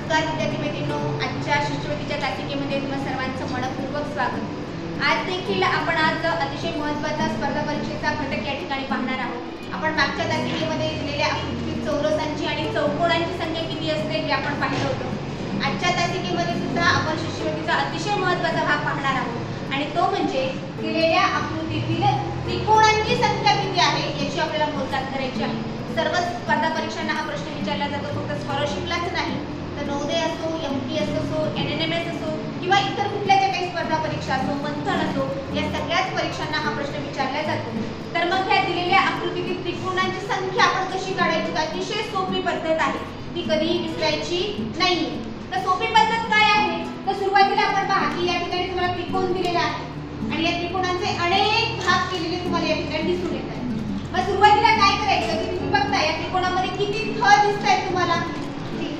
नमस्कार विद्यार्थी मैत्रिणींनो, आजच्या शिष्यवृत्तीच्या तासिकेमध्ये तुम्हा सर्वांचं मनपूर्वक स्वागत। आज देखील आपण अतिशय महत्त्वाचा स्पर्धा परीक्षेचा घटक या ठिकाणी पाहणार आहोत। आपण मागच्या तासिकेमध्ये दिलेल्या आकृतीतील चौरसांची आणि चौकोनांची संख्या किती असते हे आपण पाहिलं होतं। आजच्या तासिकेमध्ये सुद्धा आपण शिष्यवृत्तीचा अतिशय महत्त्वाचा भाग पाहणार आहोत आणि तो म्हणजे दिलेल्या आकृतीतील त्रिकोणांची संख्या किती आहे याची आपल्याला मोजदाद करायची आहे। सर्व स्पर्धा परीक्षांना हा प्रश्न विचारला जातो, फक्त स्कॉलरशिपलाच नाही तर नवोदय असो, MPS असो, NNMS असो किंवा इतर कुठल्या ज्या काही स्पर्धा परीक्षा असो, मंथन असो, या सगळ्याच परीक्षांना हा प्रश्न विचारला जातो। तर मग ह्या दिलेल्या आकृतीतील त्रिकोणांची संख्या आपण कशी काढायची? अतिशय सोपी पद्धत आहे, ती कधीही विसरायची नाही। तर सोपी पद्धत काय आहे? तर सुरुवातीला आपण पहा की या ठिकाणी तुम्हाला त्रिकोण दिलेला आहे आणि या त्रिकोणांचे अनेक भाग केलेले तुम्हाला या ठिकाणी दिसून येतात। मग सुरुवातीला काय करायचं की तुम्ही बघता या त्रिकोणामध्ये किती थर दिसतायत तुम्हाला?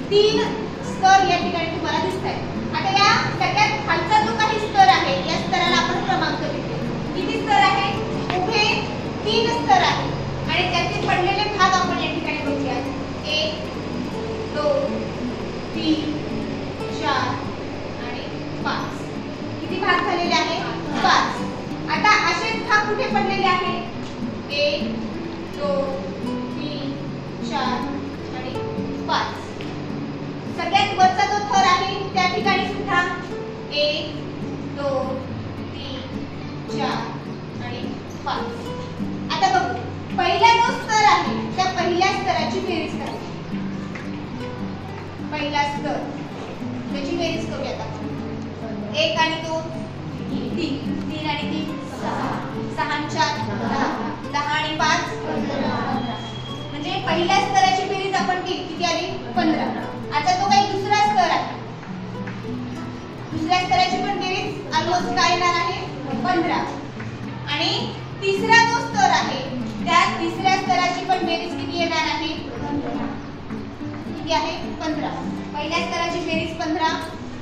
3 स्तर या ठिकाणी तुम्हाला दिसतायत। आता या सगळ्यात खालचा जो काही स्तर आहे या स्तराला आपण क्रमांक देतो। किती स्तर आहे? उभे 3 स्तर आहे आणि त्याचे पडलेले भाग आपण या ठिकाणी बघूया। 1 2 3 4 आणि 5। किती भाग झालेले आहे? 5। आता असेच भाग कुठे पडलेले आहे? 1 2 3 4 आणि 5। सगळ्यात वरचा जो थर आहे त्या ठिकाणी सुद्धा 1 2 3 4 आणि 5। आता बघू, पहिला जो स्तर आहे त्या पहिल्या स्तराची बेरीज करायची। पहिला स्तर त्याची बेरीज करूया आपण। 1 आणि 2 3, 3 आणि 3 6, 6 आणि 4 10, 10 आणि 5 15। म्हणजे पहिल्या स्तराची बेरीज आपण केली, किती आली? 15। आता तो काही दुसरा स्तर आहे, दुसऱ्या स्तराची पण बेरीज ऑलमोस्ट काय येणार आहे? 15। आणि तिसरा जो स्तर आहे त्या तिसऱ्या स्तराची पण बेरीज किती येणार आहे? 15। किती आहे? 15। पहिल्या स्तराची बेरीज 15,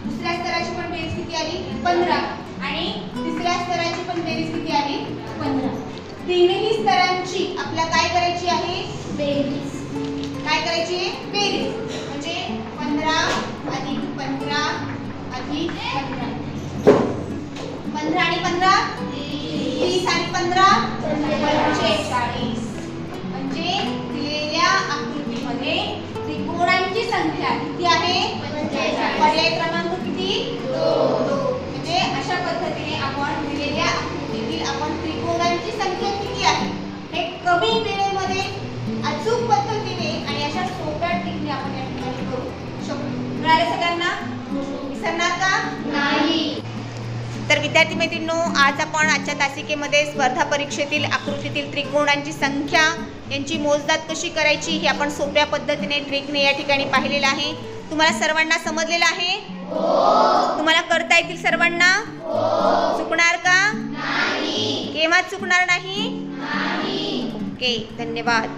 दुसऱ्या स्तराची पण बेरीज किती आली? 15 आणि तिसऱ्या स्तराची पण बेरीज किती आली? 15। तिन्ही स्तरांची आपल्याला काय करायची आहे? बेरीज। काय करायची आहे? बेरीज। म्हणजे 15 अधिक 15 अधिक 15, 15 आणि 15 30 आणि 15 45। म्हणजे दिलेल्या आकृतीमध्ये त्रिकोणांची संख्या किती आहे? 45। पर्याय क्रमांक किती? 2। म्हणजे अशा पद्धतीने आपण दिलेल्या आकृतीतील आपण त्रिकोणांची संख्या किती आहे हे कमी वेळेमध्ये अचूक पद्धतीने आणि अशा सोप्या ट्रिकने आपण या ठिकाणी करू शकतो। मिळाले सगळ्यांना? विसरणार का नाही? तर विद्यार्थी मैत्रिणींनो, आज आपण आजच्या तासिकेमध्ये स्पर्धा परीक्षेतील आकृतीतील त्रिकोणांची संख्या यांची मोजदाद कशी करायची हे आपण सोप्या पद्धतीने ट्रिकने या ठिकाणी पाहिलेलं आहे। तुम्हाला सर्वांना समजलेलं आहे? हो। तुम्हाला करता येतील सर्वांना? हो। चुकणार का नाही? केव्हा चुकणार नाही? नाही। ओके, धन्यवाद।